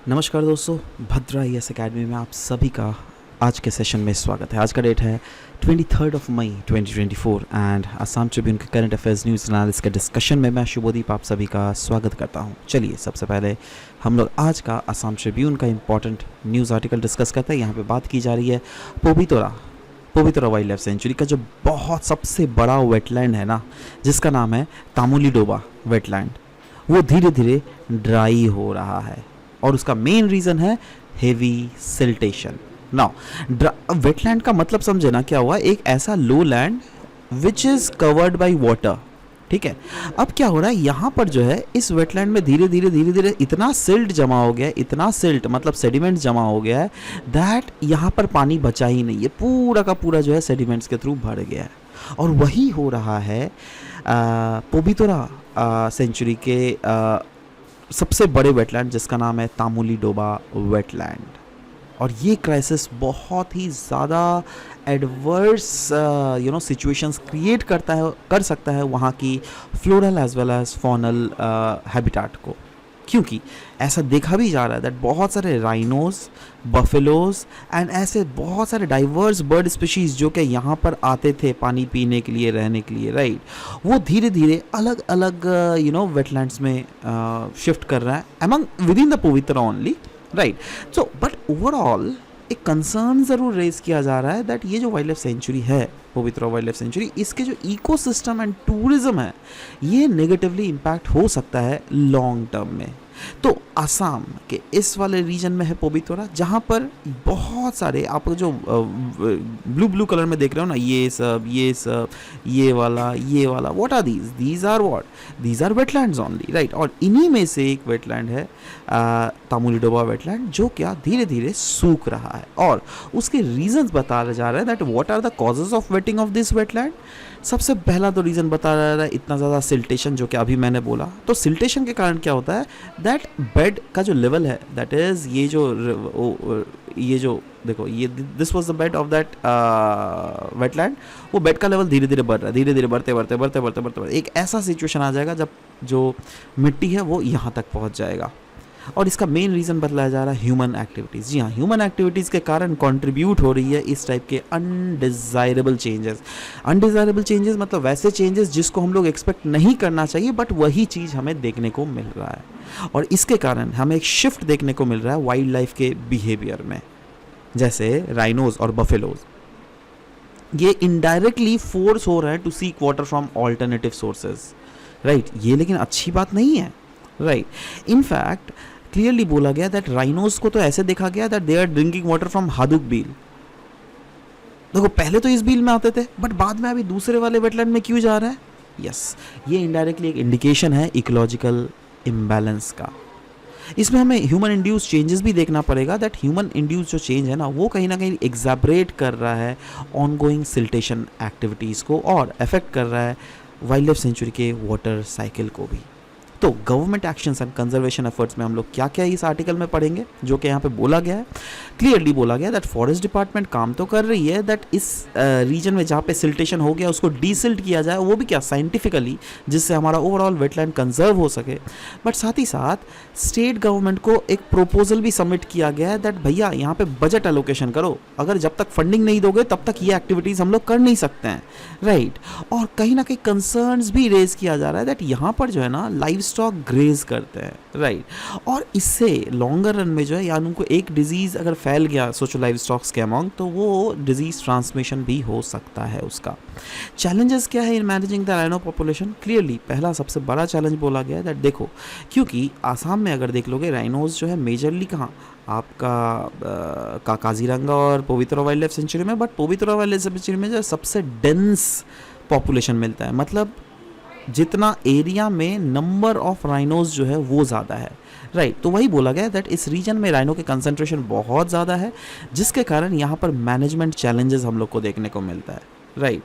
नमस्कार दोस्तों, भद्रा IAS academy में आप सभी का आज के सेशन में स्वागत है। आज का डेट है 23 मई 2024 एंड असम ट्रिब्यून के करंट अफेयर्स न्यूज़ एनालिसिस के डिस्कशन में मैं शुभदीप आप सभी का स्वागत करता हूं। चलिए सबसे पहले हम लोग आज का असम ट्रिब्यून का इम्पॉर्टेंट न्यूज़ आर्टिकल डिस्कस करते हैं। यहाँ पे बात की जा रही है पवितरा वाइल्ड लाइफ सेंचुरी का जो बहुत सबसे बड़ा वेटलैंड है ना, जिसका नाम है तामुली डोबा वेटलैंड, वो धीरे धीरे ड्राई हो रहा है और उसका मेन रीज़न है हेवी सिल्टेशन। नाउ वेटलैंड का मतलब समझे ना क्या हुआ, एक ऐसा लो land which is covered by water. ठीक है, अब क्या हो रहा है यहाँ पर जो है इस वेटलैंड में धीरे धीरे इतना सिल्ट जमा हो गया है, इतना सिल्ट मतलब सेडिमेंट जमा हो गया है दैट यहाँ पर पानी बचा ही नहीं है, पूरा का पूरा जो है सेडिमेंट्स के थ्रू भर गया है। और वही हो रहा है पवितरा सेंचुरी के सबसे बड़े वेटलैंड जिसका नाम है तामुली डोबा वेटलैंड। और ये क्राइसिस बहुत ही ज़्यादा एडवर्स सिचुएशंस क्रिएट कर सकता है वहाँ की floral as well as faunal habitat को, क्योंकि ऐसा देखा भी जा रहा है दैट बहुत सारे राइनोज, बफेलोज एंड ऐसे बहुत सारे डाइवर्स बर्ड स्पीशीज़ जो कि यहाँ पर आते थे पानी पीने के लिए, रहने के लिए, राइट, वो धीरे धीरे अलग अलग वेटलैंड्स में शिफ्ट कर रहा है among with in the Pavitra only, right. So but overall एक कंसर्न ज़रूर रेज किया जा रहा है दैट ये जो वाइल्ड लाइफ सेंचुरी है, पवित्रा वाइल्ड लाइफ सेंचुरी, इसके जो इकोसिस्टम एंड टूरिज्म है ये नेगेटिवली इम्पैक्ट हो सकता है लॉन्ग टर्म में। तो असम के इस वाले रीजन में है पवित्रा, जहाँ पर बहुत सारे आप जो ब्लू कलर में देख रहे हो ना, ये सब ये वाला what are these are wetlands only, right. और इन्हीं में से एक वेटलैंड है तामुली डोबा वेटलैंड, जो क्या धीरे धीरे सूख रहा है। और उसके रीजंस बताया जा रहा है that what are the causes of wetting of this wetland. सबसे पहला तो रीज़न बता रहा है इतना ज़्यादा सिल्टेशन, जो कि अभी मैंने बोला। तो सिल्टेशन के कारण क्या होता है दैट बेड का जो लेवल है, दैट इज़ ये जो देखो ये this was the bed of that wetland, वो बेड का लेवल धीरे धीरे बढ़ रहा है, धीरे धीरे बढ़ते एक ऐसा सिचुएशन आ जाएगा जब जो मिट्टी है वो यहाँ तक पहुँच जाएगा। और इसका मेन रीज़न बतलाया जा रहा है ह्यूमन एक्टिविटीज़। जी हाँ, ह्यूमन एक्टिविटीज़ के कारण कंट्रीब्यूट हो रही है इस टाइप के अनडिज़ायरेबल चेंजेस। अनडिज़ायरेबल चेंजेस मतलब वैसे चेंजेस जिसको हम लोग एक्सपेक्ट नहीं करना चाहिए, बट वही चीज़ हमें देखने को मिल रहा है। और इसके कारण हमें एक शिफ्ट देखने को मिल रहा है वाइल्ड लाइफ के बिहेवियर में, जैसे राइनोज और बफेलोज ये इनडायरेक्टली फोर्स हो रहे हैं to seek water from alternative sources, right. ये लेकिन अच्छी बात नहीं है, राइट। इनफैक्ट क्लियरली बोला गया दैट राइनोज को तो ऐसे देखा गया that they are drinking water from हादुक बील। देखो पहले तो इस बील में आते थे, बट बाद में अभी दूसरे वाले वेटलैंड में क्यों जा रहा है? यस, ये इनडायरेक्टली एक इंडिकेशन है इकोलॉजिकल इम्बैलेंस का। इसमें हमें ह्यूमन इंड्यूस चेंजेस भी देखना पड़ेगा दैट ह्यूमन इंड्यूस जो चेंज है ना वो कहीं ना कहीं एग्जैबरेट कर रहा है ऑनगोइंग सिल्टेशन एक्टिविटीज़ को और अफेक्ट कर रहा है वाइल्ड लाइफ सेंचुरी के वाटर साइकिल को भी। तो government actions and conservation efforts में हम लोग क्या क्या इस आर्टिकल में पढ़ेंगे, जो कि यहाँ पे बोला गया है, क्लियरली बोला गया दैट फॉरेस्ट डिपार्टमेंट काम तो कर रही है दैट इस रीजन में जहाँ पे सिल्टेशन हो गया उसको डीसिल्ट किया जाए, वो भी क्या साइंटिफिकली, जिससे हमारा ओवरऑल वेटलैंड कंजर्व हो सके। बट साथ ही साथ स्टेट गवर्नमेंट को एक प्रोपोजल भी सबमिट किया गया है दैट भैया यहाँ पे बजट एलोकेशन करो, अगर जब तक फंडिंग नहीं दोगे तब तक ये एक्टिविटीज़ हम लोग कर नहीं सकते हैं, राइट। और कहीं ना कहीं कंसर्न्स भी रेज किया जा रहा है दैट यहाँ पर जो है ना लाइव स्टॉक ग्रेज करते हैं, राइट। और इससे लॉन्गर रन में जो है यानी उनको एक डिजीज़ अगर फैल गया सोशल लाइव स्टॉक्स के अमंग, तो वो डिजीज़ ट्रांसमिशन भी हो सकता है उसका। चैलेंजेस क्या है in managing the rhino population? Clearly पहला सबसे बड़ा चैलेंज बोला गया है दैट देखो, क्योंकि आसाम में अगर देख लोगे राइनोज जो है मेजरली कहाँ आपका काजीरंगा और पवित्रा वाइल्ड लाइफ सेंचुरी में, but Pavitra wild life sanctuary में जो सबसे डेंस पॉपुलेशन मिलता है, मतलब जितना एरिया में नंबर ऑफ राइनोज जो है वो ज़्यादा है, राइट। तो वही बोला गया दैट इस रीजन में राइनो के कंसंट्रेशन बहुत ज़्यादा है, जिसके कारण यहाँ पर मैनेजमेंट चैलेंजेस हम लोग को देखने को मिलता है, right?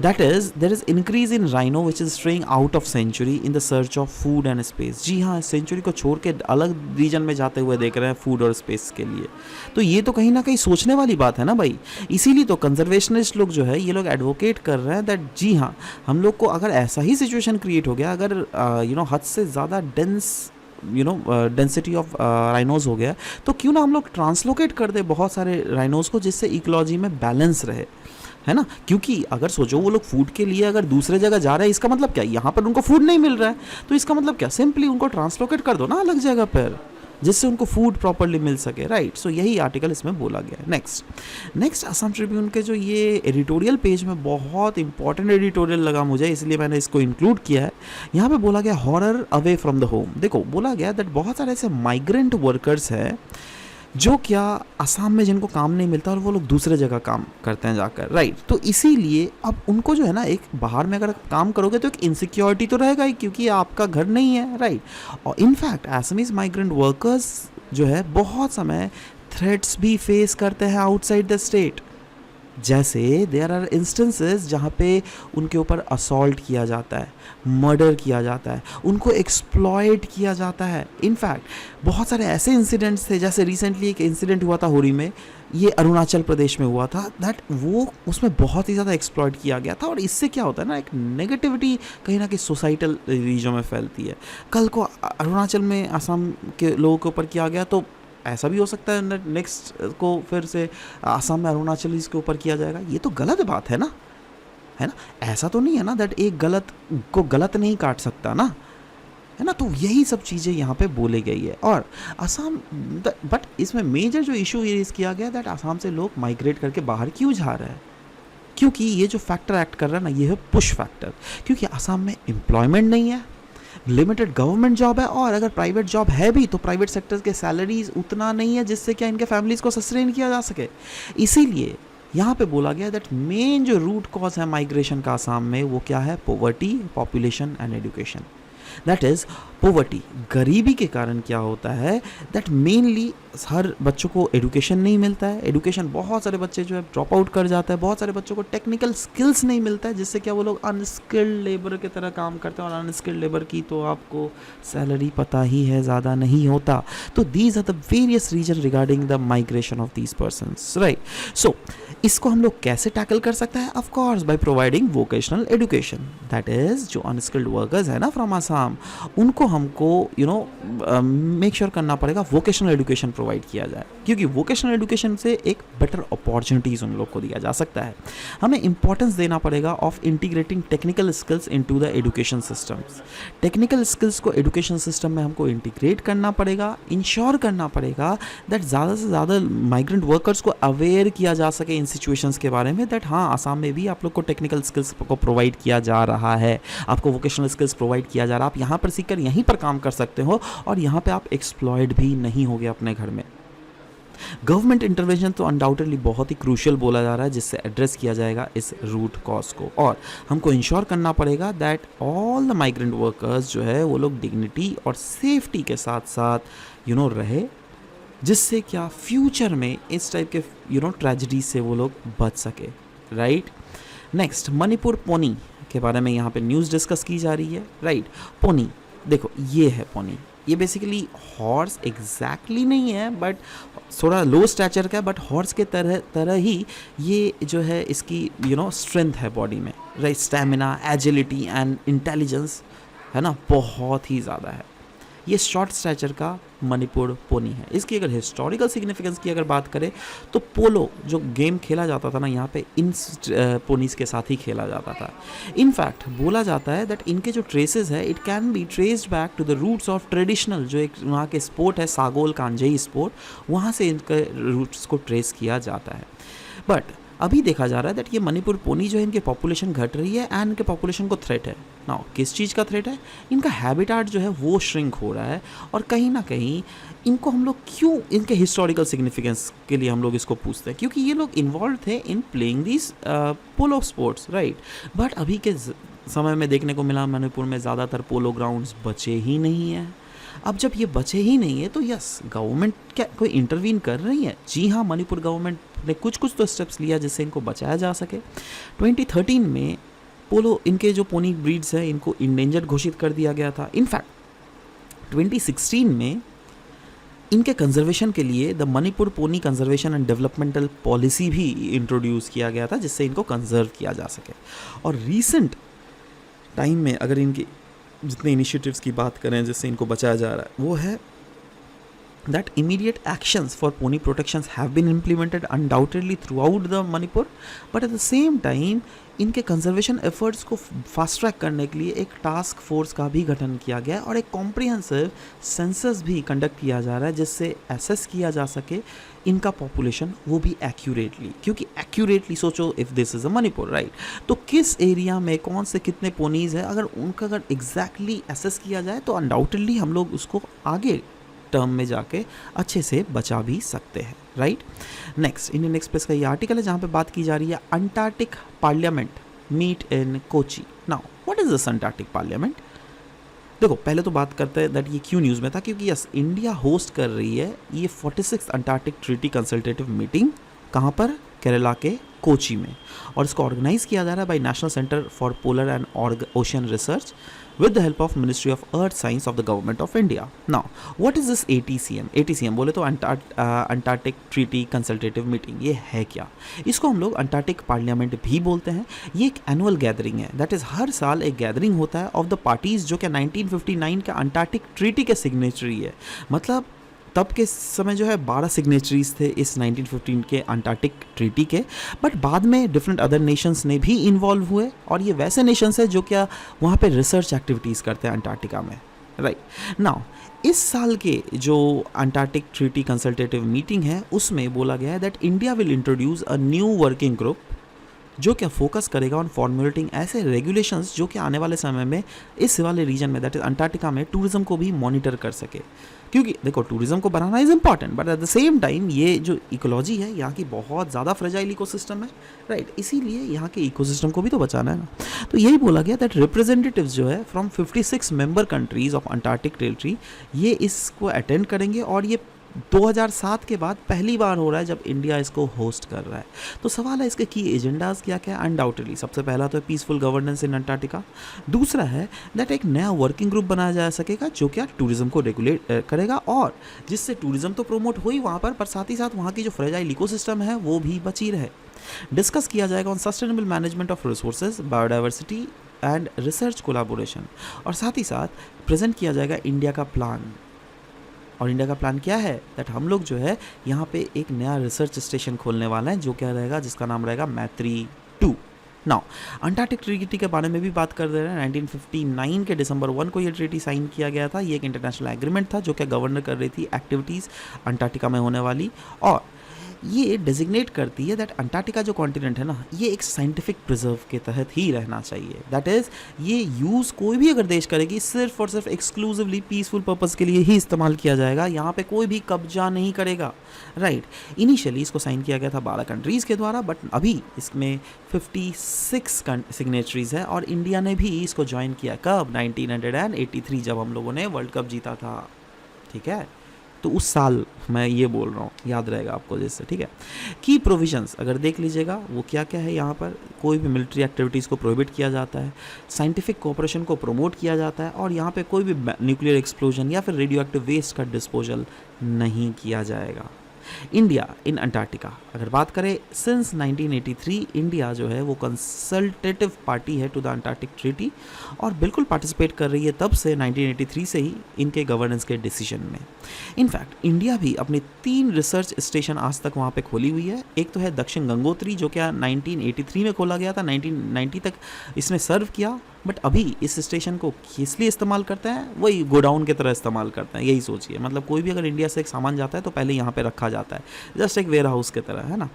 That is, there is increase in rhino which is straying out of sanctuary in the search of food and space. जी हाँ, सेंचुरी को छोड़ के अलग रीजन में जाते हुए देख रहे हैं फूड और स्पेस के लिए। तो ये तो कहीं ना कहीं सोचने वाली बात है ना भाई। इसीलिए तो कंजर्वेशनिस्ट लोग जो है ये लोग एडवोकेट कर रहे हैं दैट जी हाँ, हम लोग को अगर ऐसा ही सिचुएशन क्रिएट हो गया, अगर हद से ज़्यादा डेंस डेंसिटी ऑफ राइनोज हो गया, तो क्यों ना हम लोग ट्रांसलोकेट कर दे बहुत सारे राइनोज को, जिससे इकोलॉजी में बैलेंस रहे, है ना। क्योंकि अगर सोचो वो लोग फूड के लिए अगर दूसरे जगह जा रहे हैं, इसका मतलब क्या, यहाँ पर उनको फूड नहीं मिल रहा है, तो इसका मतलब क्या, सिंपली उनको ट्रांसलोकेट कर दो ना अलग जगह पर, जिससे उनको फूड प्रॉपरली मिल सके, राइट। सो यही आर्टिकल इसमें बोला गया है। नेक्स्ट असम ट्रिब्यून के जो ये एडिटोरियल पेज में बहुत इंपॉर्टेंट एडिटोरियल लगा मुझे, इसलिए मैंने इसको इंक्लूड किया है। यहाँ पे बोला गया horror away from the home. देखो बोला गया दैट बहुत सारे ऐसे माइग्रेंट वर्कर्स हैं जो क्या असम में जिनको काम नहीं मिलता और वो लोग दूसरे जगह काम करते हैं जाकर, राइट। तो इसीलिए अब उनको जो है ना, एक बाहर में अगर काम करोगे तो एक इनसिक्योरिटी तो रहेगा ही, क्योंकि आपका घर नहीं है, राइट। और इनफैक्ट असमीज माइग्रेंट वर्कर्स जो है बहुत समय थ्रेट्स भी फेस करते हैं आउटसाइड द स्टेट। जैसे देयर आर इंस्टेंसेस जहाँ पे उनके ऊपर असॉल्ट किया जाता है, मर्डर किया जाता है, उनको एक्सप्लॉइट किया जाता है। इनफैक्ट बहुत सारे ऐसे इंसिडेंट्स थे, जैसे रिसेंटली एक इंसिडेंट हुआ था हुरी में, ये अरुणाचल प्रदेश में हुआ था, दैट वो उसमें बहुत ही ज़्यादा एक्सप्लॉइट किया गया था। और इससे क्या होता है ना, एक नेगेटिविटी कहीं ना कहीं सोसाइटल रीजन में फैलती है। कल को अरुणाचल में असम के लोगों के ऊपर किया गया, तो ऐसा भी हो सकता है नेक्स्ट को फिर से आसाम में अरुणाचलीज के ऊपर किया जाएगा। ये तो गलत बात है ना, है ना। ऐसा तो नहीं है ना दैट एक गलत को गलत नहीं काट सकता ना, है ना। तो यही सब चीज़ें यहाँ पे बोली गई है। और असम, बट इसमें मेजर जो इशू रेज किया गया दैट असम से लोग माइग्रेट करके बाहर क्यों जा रहे हैं, क्योंकि ये जो फैक्टर एक्ट कर रहा है ना, ये है पुश फैक्टर। क्योंकि असम में एम्प्लॉयमेंट नहीं है, लिमिटेड गवर्नमेंट जॉब है, और अगर प्राइवेट जॉब है भी तो प्राइवेट सेक्टर के सैलरीज उतना नहीं है जिससे क्या इनके फैमिलीज को सस्टेन किया जा सके। इसीलिए यहाँ पे बोला गया दैट मेन जो रूट कॉज है माइग्रेशन का असम में, वो क्या है, poverty, population and education. That is poverty, गरीबी के कारण क्या होता है दैट मेनली हर बच्चों को एजुकेशन नहीं मिलता है। एजुकेशन बहुत सारे बच्चे जो है ड्रॉप आउट कर जाता है, बहुत सारे बच्चों को टेक्निकल स्किल्स नहीं मिलता है, जिससे क्या वो लोग अनस्किल्ड लेबर की तरह काम करते हैं। और अनस्किल्ड लेबर की तो आपको सैलरी पता ही है, ज़्यादा नहीं होता। तो these are the various reason regarding the migration of these persons, right. So इसको हम लोग कैसे टैकल कर सकते हैं, of course by providing vocational education. That is जो अनस्किल्ड वर्कर्स है ना फ्रॉम आसाम, उनको हमको मेक श्योर करना पड़ेगा वोकेशनल एजुकेशन प्रोवाइड किया जाए, क्योंकि वोकेशनल एजुकेशन से एक बेटर अपॉर्चुनिटीज़ उन लोग को दिया जा सकता है। हमें इंपॉर्टेंस देना पड़ेगा of integrating technical skills into the education systems. Technical skills को एजुकेशन सिस्टम में हमको इंटीग्रेट करना पड़ेगा, इंश्योर करना पड़ेगा दैट ज़्यादा से ज़्यादा माइग्रेंट वर्कर्स को अवेयर किया जा सके इन सिचुएशंस के बारे में, दैट हाँ आसाम में भी आप लोग को टेक्निकल स्किल्स को प्रोवाइड किया जा रहा है, आपको वोकेशनल स्किल्स प्रोवाइड किया जा रहा है, आप यहाँ पर सीखकर यहीं पर काम कर सकते हो और यहाँ पे आप एक्सप्लॉयड भी नहीं होगे अपने घर में। गवर्नमेंट इंटरवेंशन तो अनडाउटेडली बहुत ही क्रूशियल बोला जा रहा है, जिससे एड्रेस किया जाएगा इस रूट कॉज को। और हमको इंश्योर करना पड़ेगा that all the migrant workers जो है वो लोग डिग्निटी और सेफ्टी के साथ साथ रहे, जिससे क्या फ्यूचर में इस टाइप के ट्रेजेडी से वो लोग बच सके, राइट। नेक्स्ट मणिपुर पोनी के बारे में यहाँ पे न्यूज़ डिस्कस की जा रही है, राइट। पोनी देखो, ये है पोनी, ये बेसिकली हॉर्स एग्जैक्टली नहीं है, बट थोड़ा लो स्टैचर का है, बट हॉर्स के तरह ही ये जो है इसकी स्ट्रेंथ है बॉडी में, right. Stamina, agility and intelligence है ना, बहुत ही ज़्यादा है। ये शॉर्ट स्टैचर का मणिपुर पोनी है। इसकी अगर हिस्टोरिकल सिग्निफिकेंस की अगर बात करें तो पोलो जो गेम खेला जाता था ना, यहाँ पे इन पोनीस के साथ ही खेला जाता था। इनफैक्ट बोला जाता है दैट इनके जो ट्रेसेस है it can be traced back to the roots of traditional जो एक वहाँ के स्पोर्ट है सागोल कांजेई स्पोर्ट, वहाँ से इनके रूट्स को ट्रेस किया जाता है। बट अभी देखा जा रहा है दैट ये मणिपुर पोनी जो है इनकी पॉपुलेशन घट रही है एंड इनके पॉपुलेशन को थ्रेट है ना। किस चीज़ का थ्रेट है, इनका हैबिटाट जो है वो श्रिंक हो रहा है। और कहीं ना कहीं इनको हम लोग क्यों इनके हिस्टोरिकल सिग्निफिकेंस के लिए हम लोग इसको पूछते हैं, क्योंकि ये लोग इन्वॉल्व थे in playing this polo sports, right. But अभी के समय में देखने को मिला मणिपुर में ज़्यादातर पोलो ग्राउंड्स बचे ही नहीं हैं। अब जब ये बचे ही नहीं है तो यस, गवर्नमेंट क्या कोई इंटरवीन कर रही है? जी हाँ, मणिपुर गवर्नमेंट ने कुछ तो स्टेप्स लिया जिससे इनको बचाया जा सके। 2013 में पोलो इनके जो पोनी ब्रीड्स हैं इनको इंडेंजर्ड घोषित कर दिया गया था। इनफैक्ट 2016 में इनके कंजर्वेशन के लिए the Manipur pony conservation and developmental policy भी इंट्रोड्यूस किया गया था, जिससे इनको कंजर्व किया जा सके। और रीसेंट टाइम में अगर इनकी जितने इनिशिएटिव्स की बात करें जिससे इनको बचाया जा रहा है वो है that immediate actions for pony protections have been implemented undoubtedly throughout the Manipur, but at the same time इनके कंजर्वेशन एफर्ट्स को फास्ट ट्रैक करने के लिए एक टास्क फोर्स का भी गठन किया गया है और एक कॉम्प्रिहेंसिव सेंसस भी कंडक्ट किया जा रहा है जिससे एसेस किया जा सके इनका पॉपुलेशन, वो भी एक्यूरेटली, क्योंकि एक्यूरेटली सोचो if this is a Manipur right, तो किस एरिया में कौन से कितने पोनीज़ है, अगर उनका अगर एग्जैक्टली एसेस किया जाए तो अनडाउटेडली हम लोग उसको आगे टर्म में जाके अच्छे से बचा भी सकते हैं राइट। नेक्स्ट इंडियन एक्सप्रेस का ये आर्टिकल है जहाँ पे बात की जा रही है Antarctic parliament meet in Kochi. Now what is this Antarctic parliament? देखो पहले तो बात करते हैं दैट ये क्यों न्यूज़ में था, क्योंकि यस इंडिया होस्ट कर रही है ये 46th Antarctic treaty consultative meeting. कहाँ पर? केरला के कोची में, और इसको ऑर्गेनाइज किया जा रहा है by National Centre for Polar and Ocean Research with the help of Ministry of Earth Science of the Government of India. Now, what is this ATCM? ATCM बोले तो अंटार्कटिक ट्रीटी कंसल्टेटिव मीटिंग, ये है क्या? इसको हम लोग Antarctic parliament भी बोलते हैं। ये एक एनुअल गैदरिंग है, दैट इज़ हर साल एक गैदरिंग होता है ऑफ द पार्टीज़ जो कि 1959 के अंटार्कटिक ट्रीटी के सिग्नेचरी है। मतलब तब के समय जो है 12 सिग्नेचरीज थे इस 1915 के अंटार्कटिक ट्रीटी के, बट बाद में डिफरेंट अदर नेशंस ने भी इन्वॉल्व हुए और ये वैसे नेशंस है जो क्या वहाँ पे रिसर्च एक्टिविटीज़ करते हैं अंटार्कटिका में राइट। नाउ इस साल के जो अंटार्कटिक ट्रीटी कंसल्टेटिव मीटिंग है उसमें बोला गया है that India will introduce a new working group जो क्या फोकस करेगा ऑन फॉर्मुलेटिंग ऐसे रेगुलेशंस जो कि आने वाले समय में इस वाले रीजन में दैट इज अंटार्कटिका में टूरिज्म को भी मॉनिटर कर सके। क्योंकि देखो टूरिज्म को बढ़ाना is important, but at the same time ये जो इकोलॉजी है यहाँ की बहुत ज़्यादा फ्रेजाइल इकोसिस्टम है राइट, इसीलिए यहाँ के इकोसिस्टम को भी तो बचाना है ना। तो यही बोला गया दैट रिप्रेजेंटेटिव्स जो है from 56 member countries of Antarctic territory ये इसको अटेंड करेंगे, और ये 2007 के बाद पहली बार हो रहा है जब इंडिया इसको होस्ट कर रहा है। तो सवाल है इसके की एजेंडाज क्या क्या? अनडाउटेडली सबसे पहला तो है पीसफुल गवर्नेंस इन अंटार्कटिका। दूसरा है दैट एक नया वर्किंग ग्रुप बनाया जा सकेगा जो क्या टूरिज्म को रेगुलेट करेगा और जिससे टूरिज्म तो प्रोमोट हो ही वहाँ पर साथ ही साथ वहाँ की जो फ्रेजाइल इकोसिस्टम है वो भी बची रहे। डिस्कस किया जाएगा on sustainable management of resources, biodiversity and research collaboration, और साथ ही साथ प्रेजेंट किया जाएगा इंडिया का प्लान। और इंडिया का प्लान क्या है? दैट हम लोग जो है यहाँ पे एक नया रिसर्च स्टेशन खोलने वाला है जो क्या रहेगा, जिसका नाम रहेगा मैत्री-2। नाउ अंटार्कटिक ट्रीटी के बारे में भी बात कर दे रहे हैं। 1959 के दिसंबर 1 को ये ट्रीटी साइन किया गया था। ये एक इंटरनेशनल एग्रीमेंट था जो क्या गवर्नर कर रही थी एक्टिविटीज़ अंटार्कटिका में होने वाली, और ये डेजिग्नेट करती है दैट अंटार्कटिका जो कॉन्टिनेंट है ना ये एक साइंटिफिक प्रिजर्व के तहत ही रहना चाहिए। दैट इज़ ये यूज़ कोई भी अगर देश करेगी सिर्फ और सिर्फ एक्सक्लूसिवली पीसफुल पर्पज़ के लिए ही इस्तेमाल किया जाएगा, यहाँ पे कोई भी कब्जा नहीं करेगा राइट। इनिशियली इसको साइन किया गया था 12 कंट्रीज़ के द्वारा, बट अभी इसमें 56 सिग्नेचरीज़ है और इंडिया ने भी इसको ज्वाइन किया कब? 1983 जब हम लोगों ने वर्ल्ड कप जीता था, ठीक है। तो उस साल मैं ये बोल रहा हूँ, याद रहेगा आपको जैसे, ठीक है। की प्रोविजंस अगर देख लीजिएगा वो क्या क्या है, यहाँ पर कोई भी मिलिट्री एक्टिविटीज़ को प्रोहिबिट किया जाता है, साइंटिफिक कोऑपरेशन को प्रमोट किया जाता है, और यहाँ पे कोई भी न्यूक्लियर एक्सप्लोजन या फिर रेडियो एक्टिव वेस्ट का डिस्पोजल नहीं किया जाएगा। इंडिया इन अंटार्कटिका अगर बात करें सिंस 1983 इंडिया जो है वो कंसल्टेटिव पार्टी है टू द अंटार्कटिक ट्रीटी और बिल्कुल पार्टिसिपेट कर रही है तब से 1983 से ही इनके गवर्नेंस के डिसीजन में। इनफैक्ट इंडिया भी अपने 3 रिसर्च स्टेशन आज तक वहाँ पे खोली हुई है। एक तो है दक्षिण गंगोत्री जो क्या 1983 में खोला गया था, 1990 तक इसने सर्व किया, बट अभी इस स्टेशन को किस लिए इस्तेमाल करते हैं? वही गोडाउन की तरह इस्तेमाल करते हैं, यही सोचिए। मतलब कोई भी अगर इंडिया से एक सामान जाता है तो पहले यहाँ पे रखा जाता है, जस्ट एक वेयर हाउस की तरह, है ना।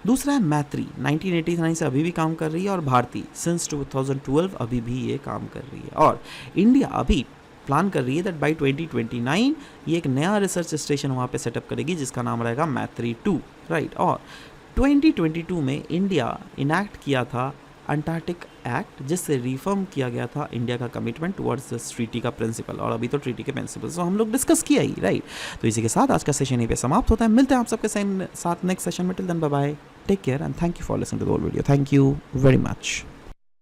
दूसरा है मैत्री, 1989 से अभी भी काम कर रही है, और भारती सिंस 2012 अभी भी ये काम कर रही है। और इंडिया अभी प्लान कर रही है दैट बाई 2029 ये एक नया रिसर्च स्टेशन वहाँ पे सेटअप करेगी जिसका नाम रहेगा मैत्री-2 राइट। और 2022 में इंडिया इनैक्ट किया था अंटार्कटिक एक्ट जिससे रिफॉर्म किया गया था इंडिया का कमिटमेंट टुवर्ड्स दिस ट्रीटी का प्रिंसिपल, और अभी तो ट्रीटी के प्रिंसिपल्स तो हम लोग डिस्कस किया ही राइट। तो इसी के साथ आज का सेशन यहीं पे समाप्त होता है। मिलते हैं आप सबके साथ नेक्स्ट सेशन में। Till then bye bye, take care and thank you for listening to the whole video. Thank you very much.